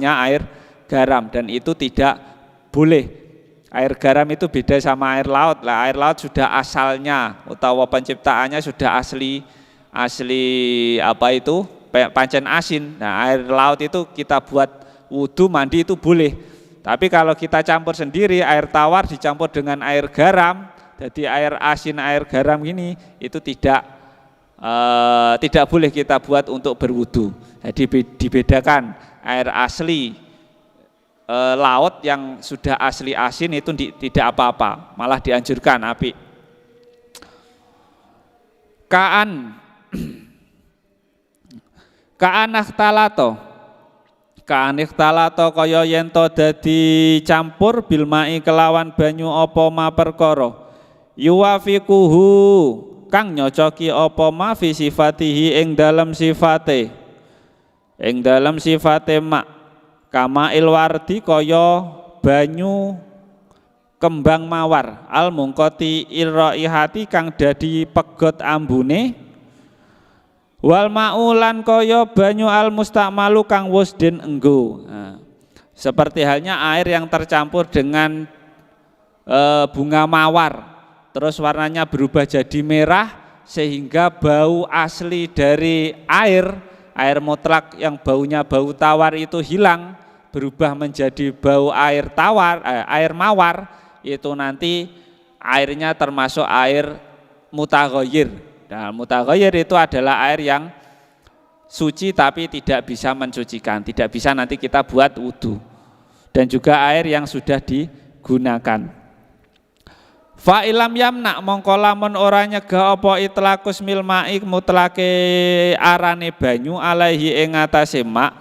air garam, dan itu tidak boleh. Air garam itu beda sama air laut. Lah air laut sudah asalnya utawa penciptaannya sudah asli apa itu pancen asin. Nah, air laut itu kita buat wudu mandi itu boleh. Tapi kalau kita campur sendiri, air tawar dicampur dengan air garam, jadi air asin air garam gini, itu tidak boleh kita buat untuk berwudu. Jadi dibedakan air asli laut yang sudah asli asin itu tidak apa-apa, malah dianjurkan apik. Kaan ikhtalato kaya yen to dadi campur bilmai kelawan banyu apa ma perkara yuwafiquhu kang nyocoki apa ma fi sifatihi ing dalam sifate mak kama ilwardi kaya banyu kembang mawar al mungkoti irraihati kang dadi pegot ambune wal ma'ulan kaya banyu al mustamalu kang wis den enggo. Nah, seperti halnya air yang tercampur dengan bunga mawar, terus warnanya berubah jadi merah sehingga bau asli dari air mutlak yang baunya bau tawar itu hilang, berubah menjadi bau air mawar, itu nanti airnya termasuk air mutaghayyir. Nah, mutaghayyir itu adalah air yang suci tapi tidak bisa mensucikan, tidak bisa nanti kita buat wudu. Dan juga air yang sudah digunakan. Fa ilam yamna mongko lamun ora nyegah apa itlaqus milma'i mutlake arane banyu alaihi ing atase mak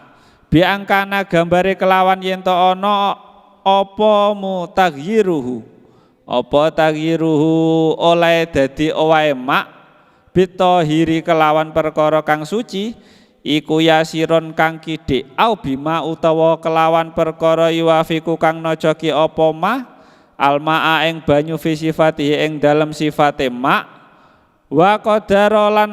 biangkana gambare kelawan yen to ana apa mutaghyiruhu oleh dadi owahe mak bitohiri kelawan perkara kang suci iku yasiron kang kidik au bima utawa kelawan perkara yuwafiku kang nojoki apa ma almaa ing banyu fi sifatihi ing dalam sifate mak wa qadara lan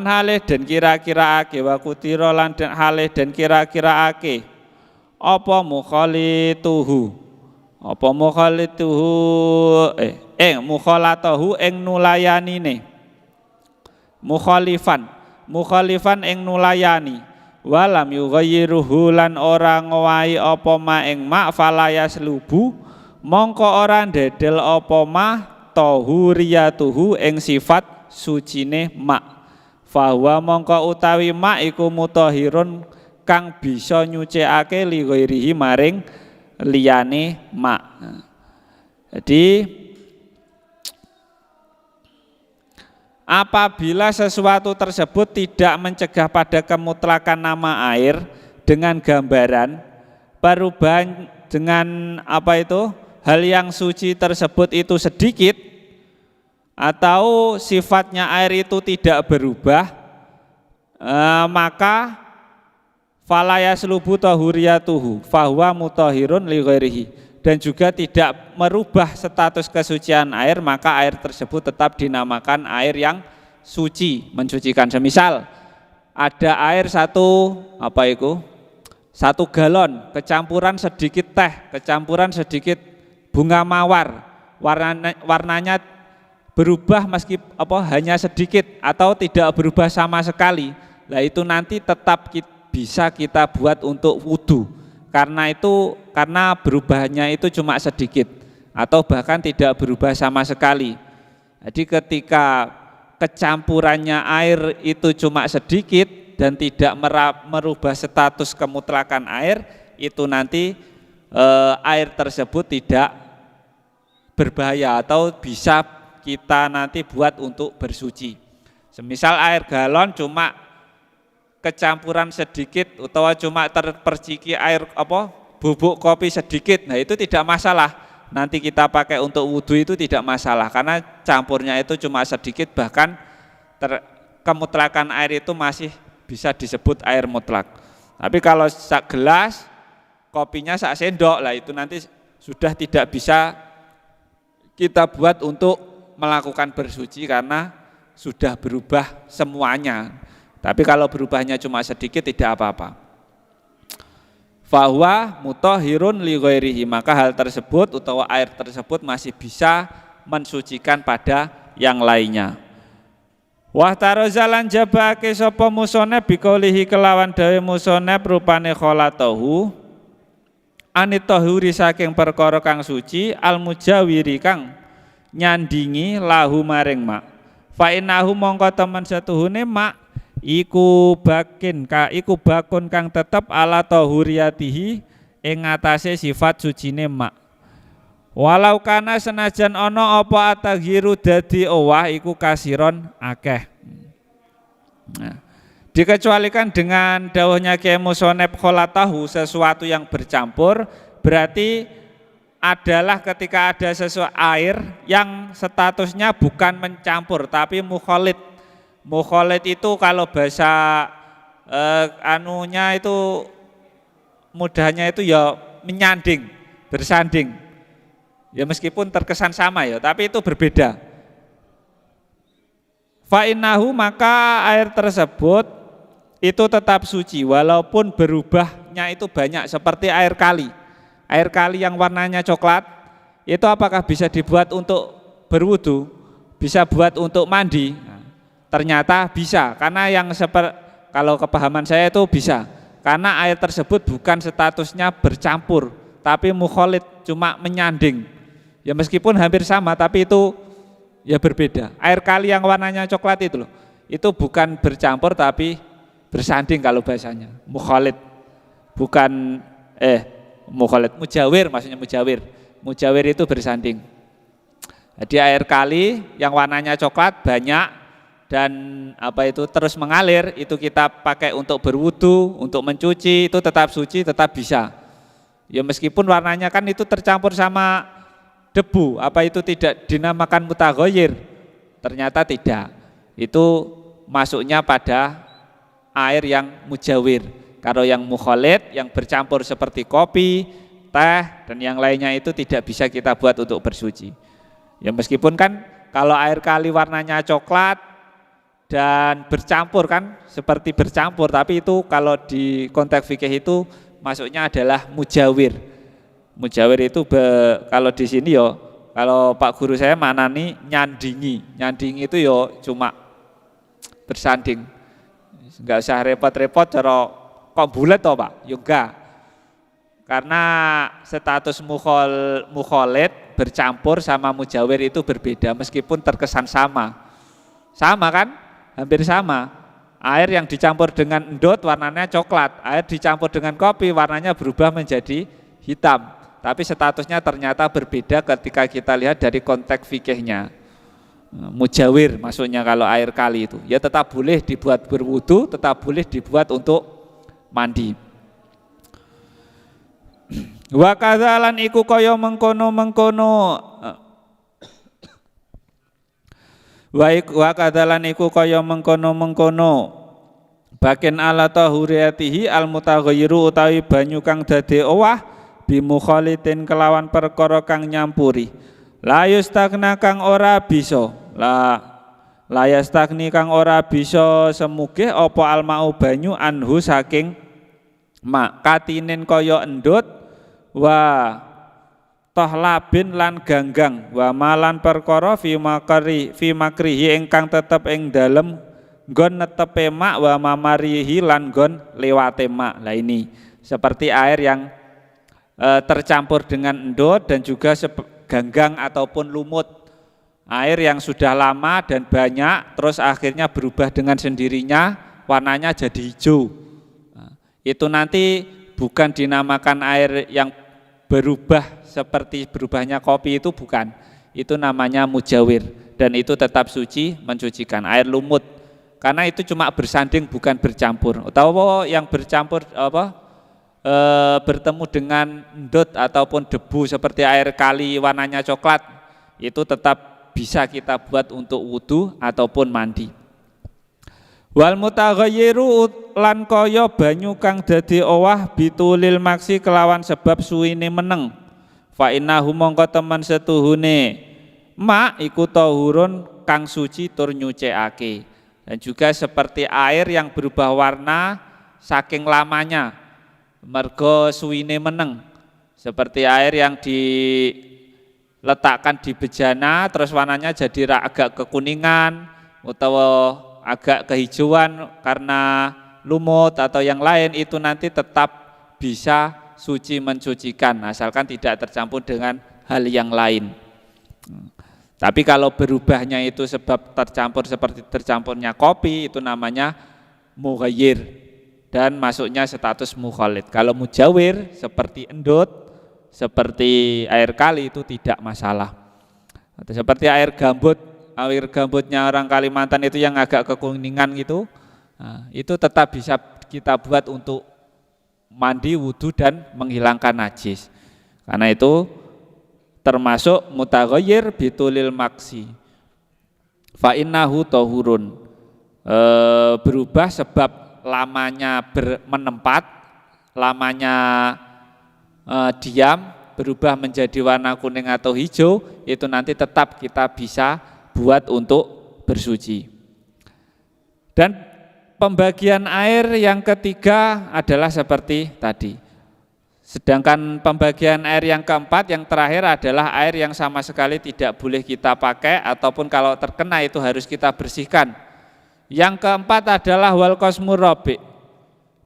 halih den kira-kiraake wa kutira lan halih den kira-kiraake apa mukhalituhu mukhalatahu ing nulayanine mukhalifan ing nulayani walam yughayyiruhu lan ora ngowahi apa ma ing mak falayas lubu mongko ora ndedel apa ma tahuriyatuhu ing sifat sucine mak fahuwa mongko utawi mak iku mutahhirun kang bisa nyucikake li ghairihi maring liyane mak. Jadi apabila sesuatu tersebut tidak mencegah pada kemutlakan nama air dengan gambaran perubahan dengan hal yang suci tersebut itu sedikit atau sifatnya air itu tidak berubah, maka fala yaslubu tahuriyatuhu fahuwa mutahhirun li ghairihi, dan juga tidak merubah status kesucian air, maka air tersebut tetap dinamakan air yang suci, mensucikan. Semisal ada air satu galon, kecampuran sedikit teh, kecampuran sedikit bunga mawar, warnanya berubah hanya sedikit atau tidak berubah sama sekali. Nah itu nanti tetap bisa kita buat untuk wudu. Karena berubahnya itu cuma sedikit atau bahkan tidak berubah sama sekali. Jadi ketika kecampurannya air itu cuma sedikit dan tidak merubah status kemutlakan air, itu nanti air tersebut tidak berbahaya atau bisa kita nanti buat untuk bersuci. Semisal air galon cuma kecampuran sedikit atau cuma terperciki air bubuk kopi sedikit, nah itu tidak masalah. Nanti kita pakai untuk wudhu itu tidak masalah karena campurnya itu cuma sedikit, bahkan kemutlakan air itu masih bisa disebut air mutlak. Tapi kalau sak gelas kopinya sak sendok, lah itu nanti sudah tidak bisa kita buat untuk melakukan bersuci karena sudah berubah semuanya. Tapi kalau berubahnya cuma sedikit tidak apa-apa. Fahuwa mutahhirun li ghairihi, maka hal tersebut utawa air tersebut masih bisa mensucikan pada yang lainnya. Wah tarozalan jabake sapa musoneb bikaulihi kelawan dawe musoneb rupane kholatahu anitahuri saking perkara kang suci al mujawiri kang nyandingi lahu maring mak. Fa innahu mongko temen setuhune mak iku bakun kang tetep ala tahuriyatihi ing atase sifat sucine mak. Walau kana senajan ana apa ataghiru dadi owah iku kasiron akeh. Nah, dikecualikan dengan dawuhnya Kyai Musoneb kholatahu sesuatu yang bercampur, berarti adalah ketika ada sesuatu air yang statusnya bukan mencampur tapi mukholid. Mukholid itu kalau bahasa anunya itu mudahnya itu ya menyanding, bersanding. Ya meskipun terkesan sama ya, tapi itu berbeda. Fa innahu maka air tersebut itu tetap suci walaupun berubahnya itu banyak seperti air kali. Air kali yang warnanya coklat itu apakah bisa dibuat untuk berwudu? Bisa buat untuk mandi? Nah, ternyata bisa, karena yang kalau kepahaman saya itu bisa. Karena air tersebut bukan statusnya bercampur, tapi mukholid, cuma menyanding. Ya meskipun hampir sama, tapi itu ya berbeda. Air kali yang warnanya coklat itu loh, itu bukan bercampur tapi bersanding kalau bahasanya. Mukholid, bukan mukholid, mujawir maksudnya mujawir. Mujawir itu bersanding. Jadi air kali yang warnanya coklat banyak dan terus mengalir, itu kita pakai untuk berwudu, untuk mencuci, itu tetap suci, tetap bisa. Ya meskipun warnanya kan itu tercampur sama debu, itu tidak dinamakan mutaghayyir? Ternyata tidak. Itu masuknya pada air yang mujawir. Kalau yang mukholid, yang bercampur seperti kopi, teh, dan yang lainnya itu tidak bisa kita buat untuk bersuci. Ya meskipun kan kalau air kali warnanya coklat dan bercampur kan seperti bercampur, tapi itu kalau di konteks fikih itu masuknya adalah mujawir. Mujawir itu kalau di sini yo, kalau Pak Guru saya manani nyandingi. Nyandingi itu yo cuma bersanding. Enggak usah repot-repot cara kok bulat toh Pak? Yo enggak. Karena status mukholid bercampur sama mujawir itu berbeda meskipun terkesan sama. Sama kan? Hampir sama. Air yang dicampur dengan endot warnanya coklat, air dicampur dengan kopi warnanya berubah menjadi hitam. Tapi statusnya ternyata berbeda ketika kita lihat dari konteks fikihnya. Mujawir maksudnya kalau air kali itu. Ya tetap boleh dibuat berwudu, tetap boleh dibuat untuk mandi. Wa kadzalan iku kaya mengkono-mengkono. Wa kadzalan iku kaya mengkono-mengkono. Bakin ala tahuriyatihi al mutaghayyiru utawi banyu kang dadi owah bimukholitin kelawan perkara kang nyampuri. La yustagna kang ora bisa. La yastagni kang ora bisa semugih apa almau banyu anhu saking mak katinen kaya endut wa tahlabin lan ganggang wa malan perkara fi makrihi ingkang tetep ing dalem nggon netepe mak wa mamarihi lan nggon lewate mak. Lah ini seperti air yang tercampur dengan endut dan juga ganggang ataupun lumut, air yang sudah lama dan banyak terus akhirnya berubah dengan sendirinya warnanya jadi hijau. Nah, itu nanti bukan dinamakan air yang berubah seperti berubahnya kopi, itu bukan, itu namanya mujawir dan itu tetap suci, mencucikan. Air lumut karena itu cuma bersanding bukan bercampur, atau yang bercampur bertemu dengan endut ataupun debu seperti air kali warnanya coklat, itu tetap bisa kita buat untuk wudu ataupun mandi. Wal mutaghayyiru lan kaya banyu kang dadi owah bitulil maksi kelawan sebab suwine meneng. Fa innahu mongko temen setuhune mak iku tahurun kang suci tur nyucikake. Dan juga seperti air yang berubah warna saking lamanya, mergo suwine meneng. Seperti air yang diletakkan di bejana terus warnanya jadi agak kekuningan atau agak kehijauan karena lumut atau yang lain, itu nanti tetap bisa suci mencucikan asalkan tidak tercampur dengan hal yang lain. Tapi kalau berubahnya itu sebab tercampur seperti tercampurnya kopi, itu namanya mughayyir dan masuknya status mukhalid. Kalau mujawir seperti endut, seperti air kali itu tidak masalah. Atau seperti air gambutnya orang Kalimantan itu yang agak kekuningan gitu, nah, itu tetap bisa kita buat untuk mandi, wudu dan menghilangkan najis. Karena itu termasuk mutaghayyir bitulil maksi. Fa innahu tahurun. Berubah sebab lamanya menempat, lamanya diam, berubah menjadi warna kuning atau hijau, itu nanti tetap kita bisa buat untuk bersuci. Dan pembagian air yang ketiga adalah seperti tadi. Sedangkan pembagian air yang keempat, yang terakhir adalah air yang sama sekali tidak boleh kita pakai ataupun kalau terkena itu harus kita bersihkan. Yang keempat adalah wal qasmur rabi.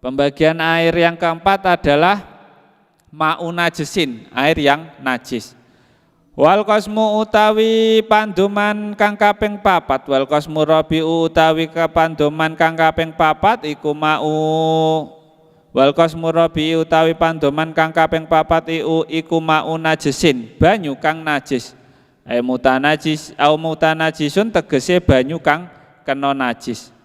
Pembagian air yang keempat adalah ma'un najisin, air yang najis. Wal qasmu utawi pandoman kang kaping papat, wal qasmur rabi utawi kapandoman kang kaping papat iku wal qasmur rabi utawi pandoman kang kaping papat iku ma'un najisin, banyu kang najis. Mutanajisun tegese banyu kang kena najis.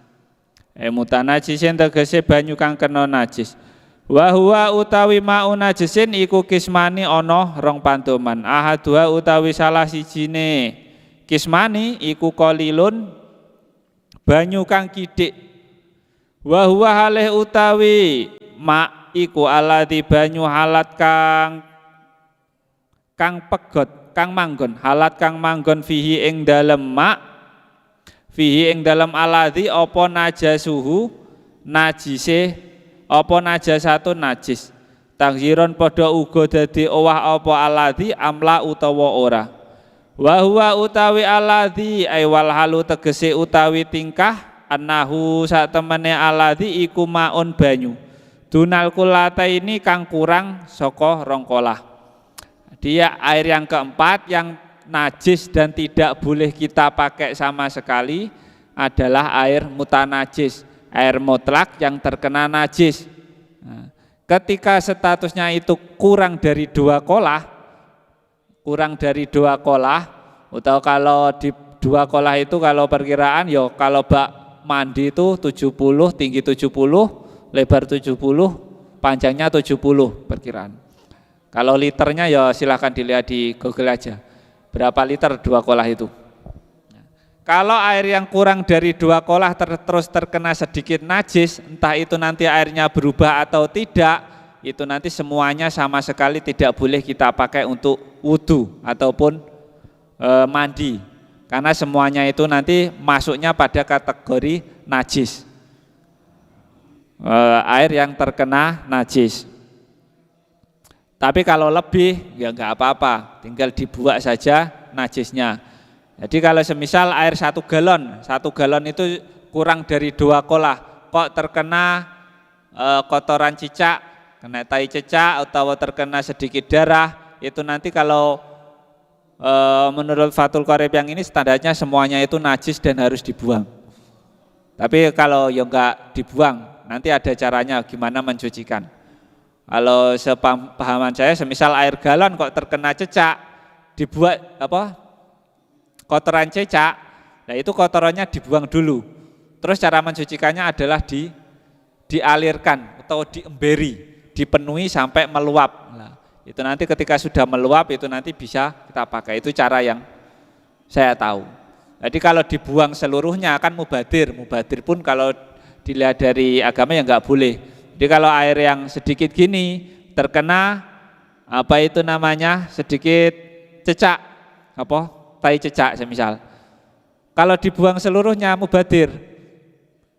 Mutanajisin tegese banyu kang kena najis. Wa huwa utawi ma'un najisin iku kismani ana rong pandoman. Ahadua utawi salah sijine kismani iku qalilun, banyu kang kidik. Wa huwa halih utawi ma iku alati banyu halat kang pegot, kang manggon, halat kang manggon fihi ing dalem ma, fihi ing dalem alati apa najasuhu, najise apa najasatun najis, taghyiron padha uga dadi owah apa alati amla utawa ora. Wa huwa utawi alati ay wal halu tegese utawi tingkah, annahu sak temene alati iku maun banyu. Dunal kulata ini kang kurang saka rong kolah. Dia air yang keempat yang najis dan tidak boleh kita pakai sama sekali adalah air mutanajis, air mutlak yang terkena najis. Nah, ketika statusnya itu kurang dari 2 kolah, atau kalau di 2 kolah itu kalau perkiraan ya kalau bak mandi itu 70, tinggi 70, lebar 70, panjangnya 70 perkiraan. Kalau liternya ya silahkan dilihat di Google aja. Berapa liter 2 kolah itu. Kalau air yang kurang dari 2 kolah terus terkena sedikit najis, entah itu nanti airnya berubah atau tidak, itu nanti semuanya sama sekali tidak boleh kita pakai untuk wudu ataupun mandi. Karena semuanya itu nanti masuknya pada kategori najis. Air yang terkena najis. Tapi kalau lebih ya enggak apa-apa, tinggal dibuang saja najisnya. Jadi kalau semisal air 1 galon itu kurang dari 2 kolah, kok terkena kotoran cicak, kena tai cicak atau terkena sedikit darah, itu nanti kalau menurut Fathul Qorib yang ini standarnya semuanya itu najis dan harus dibuang. Tapi kalau ya enggak dibuang, nanti ada caranya gimana mencucikan. Kalau sepahaman saya, semisal air galon kok terkena cecak, dibuat kotoran cecak, nah itu kotorannya dibuang dulu. Terus cara mencucikannya adalah dialirkan atau diemberi, dipenuhi sampai meluap. Nah, itu nanti ketika sudah meluap itu nanti bisa kita pakai. Itu cara yang saya tahu. Jadi kalau dibuang seluruhnya akan mubadir. Mubadir pun kalau dilihat dari agama ya enggak boleh. Jadi kalau air yang sedikit gini terkena sedikit cecak, tai cecak semisal. Kalau dibuang seluruhnya mubadir.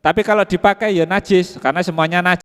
Tapi kalau dipakai ya najis, karena semuanya najis.